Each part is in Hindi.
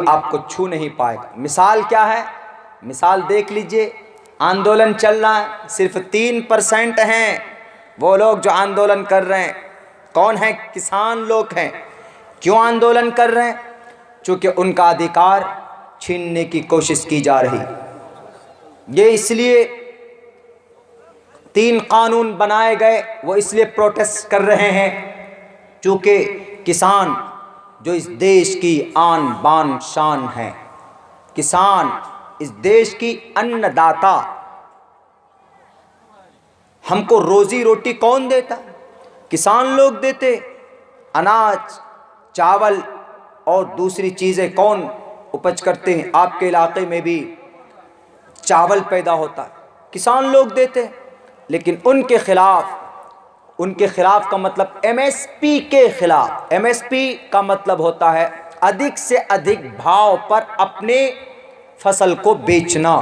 आपको छू नहीं पाएगा। मिसाल क्या है? मिसाल देख लीजिए, आंदोलन चल रहा है, सिर्फ 3% हैं वो लोग जो आंदोलन कर रहे हैं। कौन है? किसान लोग हैं। क्यों आंदोलन कर रहे हैं? चूँकि उनका अधिकार छीनने की कोशिश की जा रही। ये इसलिए 3 कानून बनाए गए, वो इसलिए प्रोटेस्ट कर रहे हैं चूँकि किसान जो इस देश की आन बान शान है, किसान इस देश की अन्नदाता। हमको रोजी रोटी कौन देता? किसान लोग देते। अनाज, चावल और दूसरी चीज़ें कौन उपज करते हैं? आपके इलाके में भी चावल पैदा होता है, किसान लोग देते। लेकिन उनके खिलाफ का मतलब एमएसपी के खिलाफ। एमएसपी का मतलब होता है अधिक से अधिक भाव पर अपने फसल को बेचना।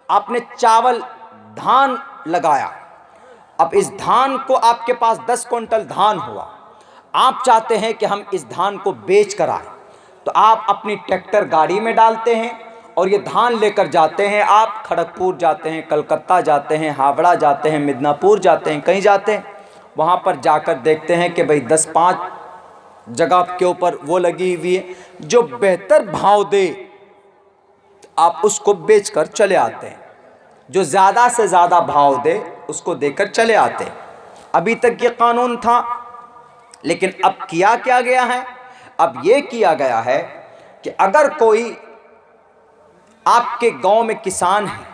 आपने चावल, धान लगाया, अब इस धान को, आपके पास 10 क्विंटल धान हुआ, आप चाहते हैं कि हम इस धान को बेच कर आए, तो आप अपनी ट्रैक्टर गाड़ी में डालते हैं और ये धान लेकर जाते हैं। आप खड़गपुर जाते हैं, कलकत्ता जाते हैं, हावड़ा जाते हैं, मिदनापुर जाते हैं, कहीं जाते हैं। वहाँ पर जाकर देखते हैं कि भाई 10-5 जगह के ऊपर वो लगी हुई है, जो बेहतर भाव दे आप उसको बेचकर चले आते हैं। जो ज़्यादा से ज़्यादा भाव दे उसको देकर चले आते हैं। अभी तक ये कानून था, लेकिन अब किया क्या गया है? अब ये किया गया है कि अगर कोई आपके गांव में किसान है,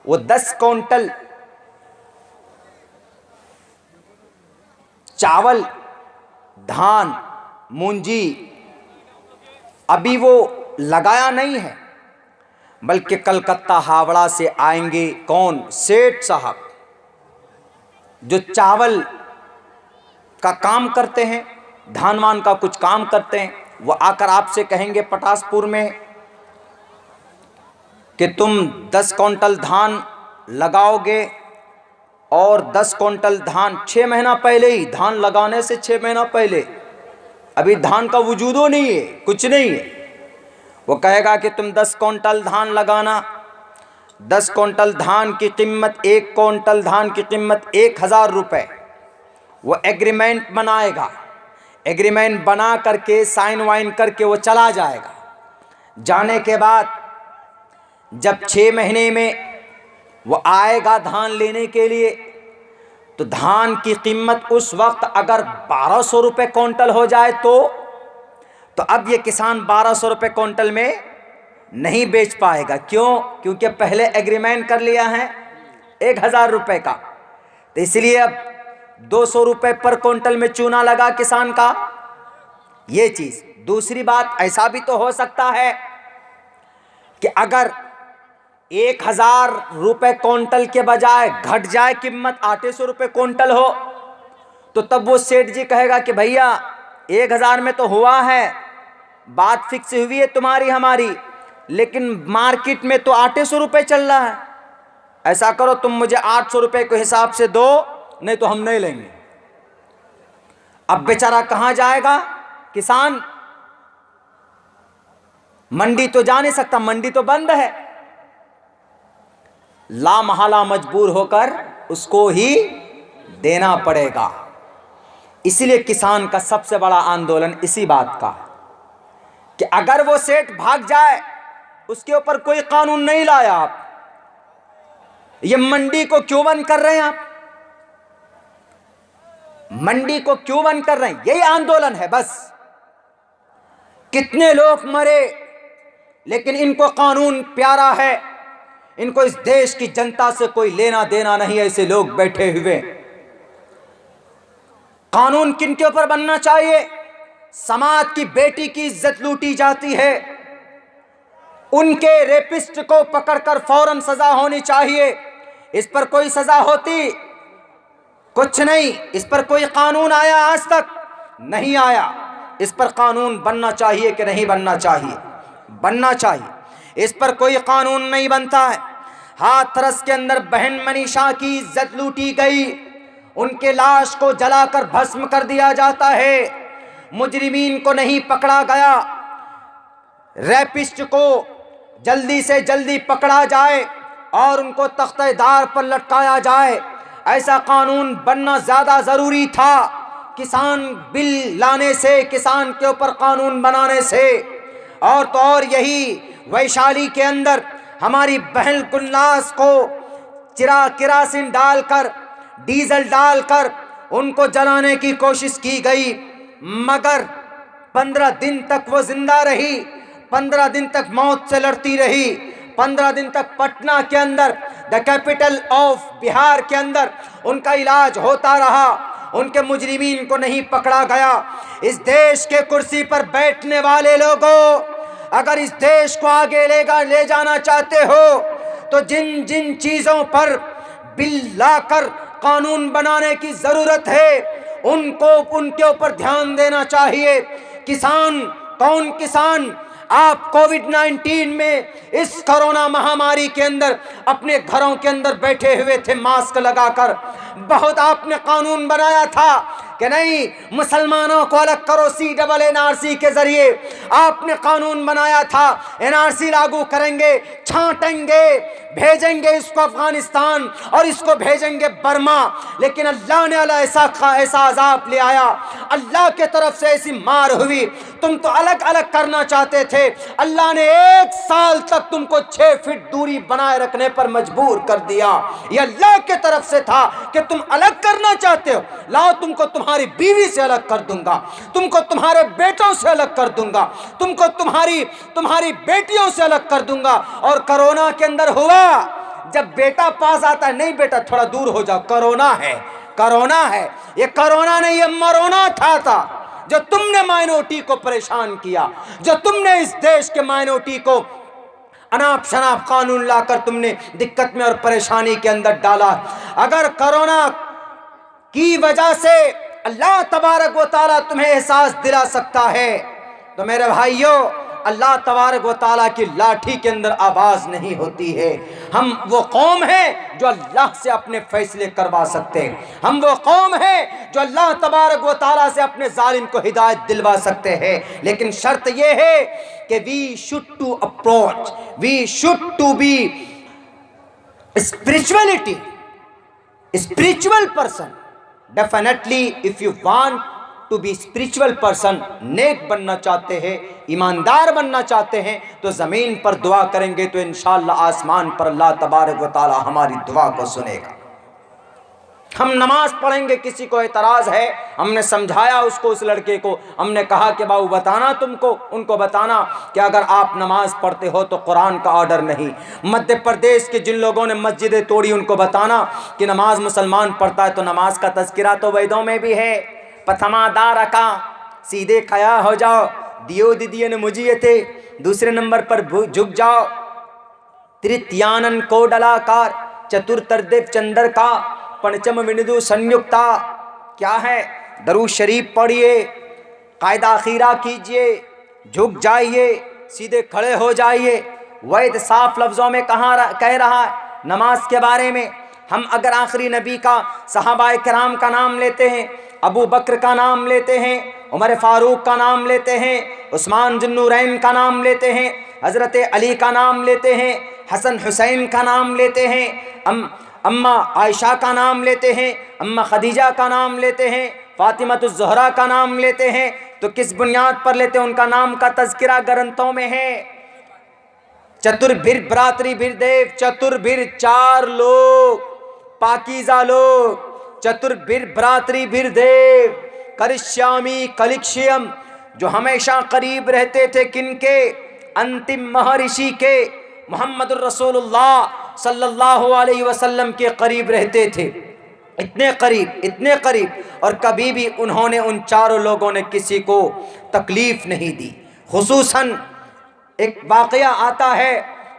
वो 10 क्विंटल चावल, धान, मूंजी अभी वो लगाया नहीं है, बल्कि कलकत्ता, हावड़ा से आएंगे कौन? सेठ साहब, जो चावल का काम करते हैं, धान वान का कुछ काम करते हैं। वो आकर आपसे कहेंगे पटासपुर में कि तुम 10 क्विंटल धान लगाओगे, और 10 क्विंटल धान 6 महीना पहले ही, धान लगाने से 6 महीना पहले, अभी धान का वजूदो नहीं है, कुछ नहीं है। वो कहेगा कि तुम 10 क्विंटल धान लगाना। 10 क्विंटल धान की कीमत, 1 क्विंटल धान की कीमत 1000 रुपये। वो एग्रीमेंट बनाएगा, एग्रीमेंट बना करके साइन वाइन करके वो चला जाएगा। जाने के बाद जब 6 महीने में वो आएगा धान लेने के लिए, तो धान की कीमत उस वक्त अगर 1200 रुपये क्विंटल हो जाए तो अब ये किसान 1200 रुपये क्विंटल में नहीं बेच पाएगा। क्यों? क्योंकि पहले एग्रीमेंट कर लिया है 1000 रुपये का, तो इसलिए अब 200 रुपये पर क्विंटल में चूना लगा किसान का। ये चीज़। दूसरी बात, ऐसा भी तो हो सकता है कि अगर 1000 रुपये क्विंटल के बजाय घट जाए कीमत, 800 रुपये क्विंटल हो, तो तब वो सेठ जी कहेगा कि भैया 1000 में तो हुआ है, बात फिक्स हुई है तुम्हारी हमारी, लेकिन मार्केट में तो 800 रुपये चल रहा है। ऐसा करो, तुम मुझे 800 रुपये के हिसाब से दो, नहीं तो हम नहीं लेंगे। अब बेचारा कहाँ जाएगा किसान? मंडी तो जा नहीं सकता, मंडी तो बंद है। लामहला मजबूर होकर उसको ही देना पड़ेगा। इसीलिए किसान का सबसे बड़ा आंदोलन इसी बात का कि अगर वो सेठ भाग जाए, उसके ऊपर कोई कानून नहीं लाया आप, ये मंडी को क्यों बंद कर रहे हैं? आप मंडी को क्यों बंद कर रहे हैं? यही आंदोलन है बस। कितने लोग मरे, लेकिन इनको कानून प्यारा है, इनको इस देश की जनता से कोई लेना देना नहीं। ऐसे लोग बैठे हुए। कानून किनके ऊपर बनना चाहिए? समाज की बेटी की इज्जत लूटी जाती है, उनके रेपिस्ट को पकड़कर फौरन सजा होनी चाहिए। इस पर कोई सजा होती? कुछ नहीं। इस पर कोई कानून आया? आज तक नहीं आया। इस पर कानून बनना चाहिए कि नहीं बनना चाहिए? बनना चाहिए। इस पर कोई कानून नहीं बनता है। हाथरस के अंदर बहन मनीषा की इज्जत लूटी गई, उनके लाश को जलाकर भस्म कर दिया जाता है। मुजरिमीन को नहीं पकड़ा गया, रैपिस्ट को जल्दी से जल्दी पकड़ा जाए और उनको तख्तेदार पर लटकाया जाए, ऐसा कानून बनना ज़्यादा ज़रूरी था किसान बिल लाने से, किसान के ऊपर कानून बनाने से। और तो और यही वैशाली के अंदर हमारी बहन गुलनाज को किरासिन डालकर, डीजल डालकर उनको जलाने की कोशिश की गई, मगर 15 दिन तक वो जिंदा रही, 15 दिन तक मौत से लड़ती रही, 15 दिन तक पटना के अंदर, द कैपिटल ऑफ बिहार के अंदर उनका इलाज होता रहा, उनके मुजरिमीन को नहीं पकड़ा गया। इस देश के कुर्सी पर बैठने वाले लोगों, अगर इस देश को आगे ले जाना चाहते हो तो जिन जिन चीज़ों पर बिल लाकर कानून बनाने की ज़रूरत है उनके ऊपर ध्यान देना चाहिए। किसान, कौन किसान? आप कोविड-19 में, इस कोरोना महामारी के अंदर अपने घरों के अंदर बैठे हुए थे मास्क लगाकर। बहुत आपने कानून बनाया था कि नहीं, मुसलमानों को अलग करो, CNRC के जरिए आपने कानून बनाया था, NRC लागू करेंगे, छांटेंगे, भेजेंगे इसको अफगानिस्तान और इसको भेजेंगे बर्मा। लेकिन अल्लाह ने ऐसा अजाब ले आया, अल्लाह के तरफ से ऐसी मार हुई। तुम तो अलग अलग करना चाहते थे, अल्लाह ने 1 साल तक तुमको 6 फीट दूरी बनाए रखने पर मजबूर कर दिया। ये अल्लाह के तरफ से था कि तुम अलग करना चाहते हो, लाओ तुमको तुम्हारी बीवी से अलग कर दूंगा, तुमको तुम्हारे बेटों से अलग कर दूंगा, तुमको तुम्हारी बेटियों से अलग कर दूंगा। और कोरोना के अंदर हुआ, जब बेटा पास आता है, नहीं बेटा थोड़ा दूर हो जाओ, कोरोना है, कोरोना है। ये कोरोना नहीं, ये मरोना था जो तुमने माइनॉरिटी को परेशान किया, जो तुमने इस देश के माइनॉरिटी को अनाप शनाप कानून लाकर तुमने दिक्कत में और परेशानी के अंदर डाला। अगर कोरोना की वजह से अल्लाह तबारक व ताला तुम्हें एहसास दिला सकता है तो मेरे भाइयों, अल्लाह तबारक व ताला की लाठी के अंदर आवाज़ नहीं होती है। हम वो कौम है जो अल्लाह से अपने फैसले करवा सकते हैं, हम वो कौम है जो अल्लाह तबारक व ताला से अपने जालिम को हिदायत दिलवा सकते हैं। लेकिन शर्त ये है कि we should to approach, we should to be spiritual person. Definitely if you want to be spiritual person, नेक बनना चाहते हैं, ईमानदार बनना चाहते हैं, तो ज़मीन पर दुआ करेंगे तो इंशाअल्लाह आसमान पर अल्लाह तबारक व ताला हमारी दुआ को सुनेगा। हम नमाज पढ़ेंगे, किसी को एतराज़ है, हमने समझाया उसको, उस लड़के को हमने कहा कि बाबू बताना तुमको, उनको बताना कि अगर आप नमाज पढ़ते हो तो कुरान का ऑर्डर नहीं। मध्य प्रदेश के जिन लोगों ने मस्जिदें तोड़ी उनको बताना कि नमाज मुसलमान पढ़ता है तो नमाज का तज़किरा तो वेदों में भी है, पथमादार रखा, सीधे खया हो जाओ, दियो दीदिये ने मुझिए थे, दूसरे नंबर पर झुक जाओ, तृतीयानन को डलाकार, चतुर्थदेव चंद्र का, पंचम विनिदु संयुक्ता, क्या है, दरूद शरीफ पढ़िए, कायदा खीरा कीजिए, झुक जाइए, सीधे खड़े हो जाइए। वैद साफ लफ्ज़ों में कह रहा है नमाज के बारे में। हम अगर आखिरी नबी का, सहाबाए किराम का नाम लेते हैं, अबू बकर का नाम लेते हैं, उमर फ़ारूक का नाम लेते हैं, उस्मान जुन्नूरैन का नाम लेते हैं, हज़रत अली का नाम लेते हैं, हसन हुसैन का नाम लेते हैं, अम्मा आयशा का नाम लेते हैं, अम्मा खदीजा का नाम लेते हैं, फ़ातिमतुज़ ज़हरा का नाम लेते हैं, तो किस बुनियाद पर लेते हैं? उनका नाम का तज़किरा ग्रंथों में है। चतुर्भिर भ्रातृभिर देव, चतुर्भिर 4 लोग, पाकीज़ा लोग, चतुर्भिर भ्रातृभिर देव, करिष्यामी कलिक्ष्यम, जो हमेशा करीब रहते थे किनके? अंतिम महर्षि के, मोहम्मद रसूलुल्लाह सल्लल्लाहु अलैहि वसल्लम के करीब रहते थे। इतने करीब, और कभी भी उन्होंने, उन 4 लोगों ने किसी को तकलीफ़ नहीं दी। खुसूसन एक वाक़या आता है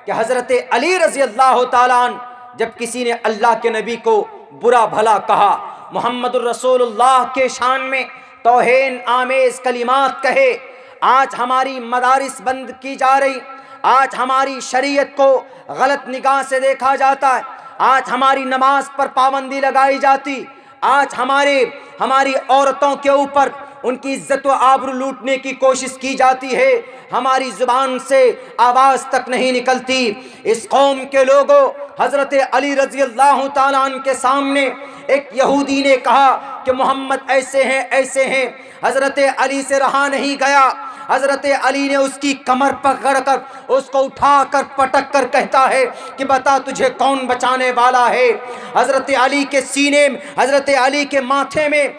कि हज़रत अली रज़ी अल्लाह ताला अन्हु, जब किसी ने अल्लाह के नबी को बुरा भला कहा, मोहम्मद रसूलुल्लाह के शान में तौहीन आमेज़ कलिमात कहे, आज हमारी मदारिस बंद की जा रही, आज हमारी शरीयत को गलत निगाह से देखा जाता है, आज हमारी नमाज पर पाबंदी लगाई जाती, आज हमारी औरतों के ऊपर उनकी इज्जत व आबरू लूटने की कोशिश की जाती है, हमारी जुबान से आवाज़ तक नहीं निकलती। इस कौम के लोगों, हज़रत अली रज़ी अल्लाह ताला अन्हु के सामने एक यहूदी ने कहा कि मोहम्मद ऐसे हैं ऐसे हैं। हज़रत अली से रहा नहीं गया, हज़रत अली ने उसकी कमर पकड़कर उसको उठाकर पटक कर कहता है कि बता तुझे कौन बचाने वाला है। हज़रत अली के सीने में, हज़रत अली के माथे में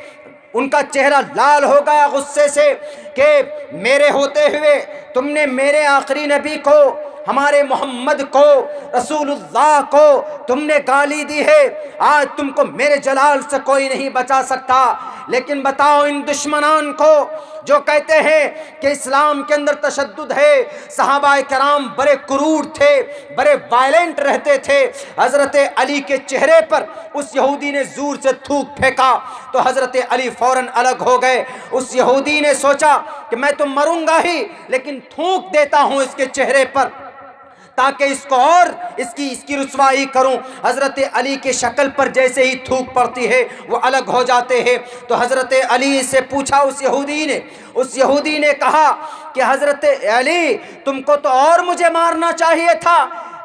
उनका चेहरा लाल हो गया गुस्से से कि मेरे होते हुए तुमने मेरे आखिरी नबी को, हमारे मोहम्मद को, रसूलुल्लाह को तुमने गाली दी है। आज तुमको मेरे जलाल से कोई नहीं बचा सकता। लेकिन बताओ इन दुश्मनान को जो कहते हैं कि इस्लाम के अंदर तशद्दुद है, सहाबाए कराम बड़े क्रूर थे, बड़े वायलेंट रहते थे। हज़रत अली के चेहरे पर उस यहूदी ने जोर से थूक फेंका तो हज़रत अली फ़ौरन अलग हो गए। उस यहूदी ने सोचा कि मैं तो मरूंगा ही, लेकिन थूक देता हूँ इसके चेहरे पर ताकि इसको और इसकी रुसवाई करूं। हज़रत अली के शक्ल पर जैसे ही थूक पड़ती है वो अलग हो जाते हैं। तो हज़रत अली से पूछा उस यहूदी ने कहा कि हज़रत अली तुमको तो और मुझे मारना चाहिए था।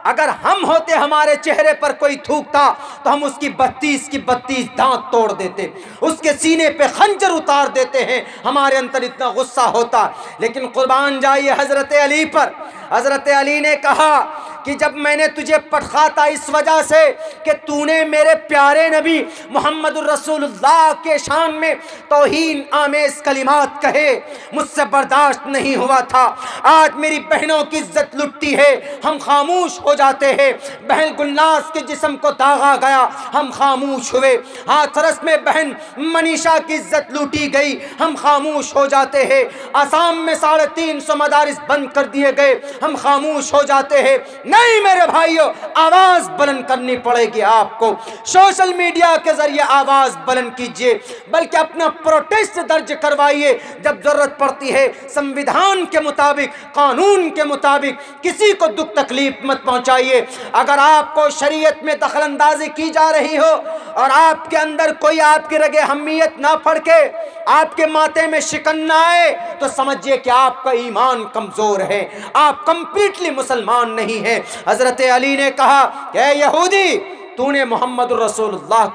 अगर हम होते, हमारे चेहरे पर कोई थूकता तो हम उसकी 32 दांत तोड़ देते, उसके सीने पे खंजर उतार देते हैं। हमारे अंदर इतना गुस्सा होता। लेकिन कुर्बान जाइए हज़रत अली पर। हज़रत अली ने कहा कि जब मैंने तुझे पटखा था इस वजह से कि तूने मेरे प्यारे नबी मोहम्मदुर रसूलुल्लाह के शान में तौहीन आमेज़ कलिमात कहे, मुझसे बर्दाश्त नहीं हुआ था। आज मेरी बहनों की इज्जत लुटती है, हम खामोश हो जाते हैं। बहन गुलनाज के जिस्म को दागा गया, हम खामोश हुए। हाथरस में बहन मनीषा की इज्जत लूटी गई, हम खामोश हो जाते हैं। आसाम में 350 मदारिस बंद कर दिए गए, हम खामोश हो जाते हैं। नहीं मेरे भाइयों, आवाज़ बुलंद करनी पड़ेगी आपको। सोशल मीडिया के जरिए आवाज़ बुलंद कीजिए, बल्कि अपना प्रोटेस्ट दर्ज करवाइए जब ज़रूरत पड़ती है। संविधान के मुताबिक, कानून के मुताबिक किसी को दुख तकलीफ मत पहुंचाइए। अगर आपको शरीयत में दखलंदाजी की जा रही हो और आपके अंदर कोई आपकी रगे हमीयत ना फड़के, आपके माथे में शिकन ना आए, तो समझिए कि आपका ईमान कमज़ोर है, आप कंप्लीटली मुसलमान नहीं है। हज़रत अली ने कहा कि यहूदी तूने मोहम्मद रसूलुल्लाह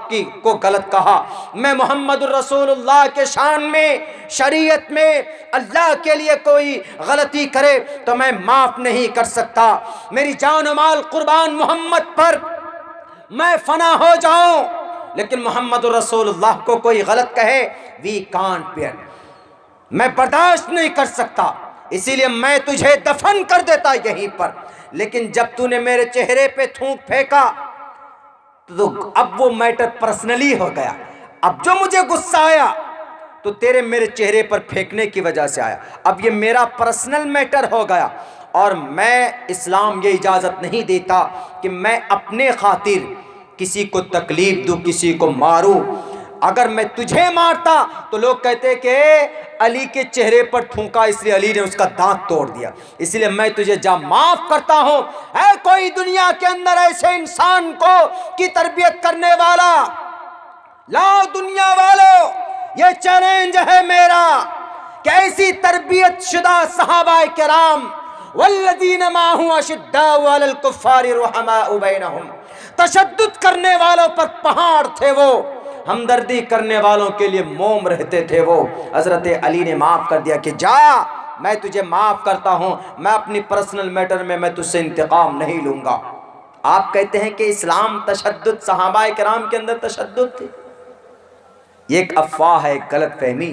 को गलत कहा। मैं मोहम्मद रसूलुल्लाह के शान में, शरीयत में अल्लाह के लिए कोई गलती करे तो मैं माफ़ नहीं कर सकता। मेरी जान और माल कुर्बान मोहम्मद पर मैं फना हो जाऊं, लेकिन मोहम्मद रसूलुल्लाह को कोई गलत कहे, वी कांट बेयर, मैं बर्दाश्त नहीं कर सकता। इसीलिए मैं तुझे दफन कर देता यहीं पर। लेकिन जब तूने मेरे चेहरे पे थूक फेंका तो अब वो मैटर पर्सनली हो गया। अब जो मुझे गुस्सा आया तो तेरे मेरे चेहरे पर फेंकने की वजह से आया। अब ये मेरा पर्सनल मैटर हो गया और मैं, इस्लाम ये इजाज़त नहीं देता कि मैं अपने खातिर किसी को तकलीफ दूँ, किसी को मारूं। अगर मैं तुझे मारता तो लोग कहते कि अली के चेहरे पर थूका इसलिए अली ने उसका दांत तोड़ दिया। इसलिए मैं तुझे जा माफ करता हूं। है कोई दुनिया के अंदर ऐसे इंसान को की तरबियत करने वाला? लाओ दुनिया वालों, ये चैलेंज है मेरा कि ऐसी तरबियत शुदा सहाबाए किराम वल्लज़ीना माहू अशिद्दाउ अलल कुफ्फारि रुहमाउ बैनहुम, तशद्दुद करने वालों पर पहाड़ थे वो, हमदर्दी करने वालों के लिए मोम रहते थे वो। हज़रत अली ने माफ़ कर दिया कि जा, मैं तुझे माफ़ करता हूँ, मैं अपनी पर्सनल मैटर में मैं तुझसे इंतकाम नहीं लूँगा। आप कहते हैं कि इस्लाम तशद्दुद, सहाबाए किराम के अंदर तशद्दुद थी। ये एक अफवाह है, गलत फहमी।